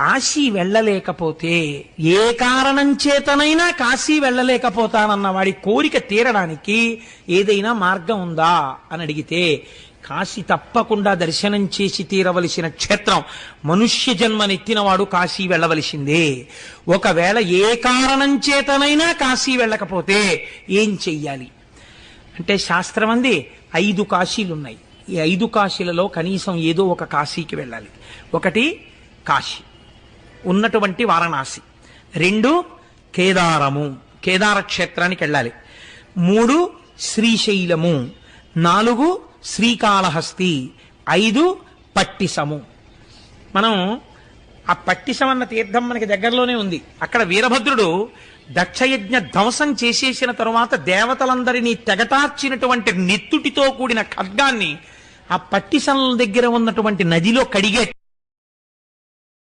కాశీ వెళ్ళలేకపోతే, ఏ కారణం చేతనైనా కాశీ వెళ్ళలేకపోతానన్న వాడి కోరిక తీరడానికి ఏదైనా మార్గం ఉందా అని అడిగితే, కాశీ తప్పకుండా దర్శనం చేసి తీరవలసిన క్షేత్రం. మనుష్య జన్మనెత్తినవాడు కాశీ వెళ్ళవలసిందే. ఒకవేళ ఏ కారణం చేతనైనా కాశీ వెళ్ళకపోతే ఏం చెయ్యాలి అంటే, శాస్త్రం అంది 5 కాశీలున్నాయి. ఈ 5 కాశీలలో కనీసం ఏదో ఒక కాశీకి వెళ్ళాలి. ఒకటి కాశీ ఉన్నటువంటి వారణాసి, 2 కేదారము, కేదార క్షేత్రానికి వెళ్ళాలి, 3 శ్రీశైలము, 4 శ్రీకాళహస్తి, 5 పట్టిసము. మనం ఆ పట్టిసం అన్న తీర్థం మనకి దగ్గరలోనే ఉంది. అక్కడ వీరభద్రుడు దక్షయజ్ఞ ధ్వంసం చేసేసిన తరువాత దేవతలందరినీ తెగటార్చినటువంటి నెత్తుటితో కూడిన ఖడ్గాన్ని ఆ పట్టిసం దగ్గర ఉన్నటువంటి నదిలో కడిగే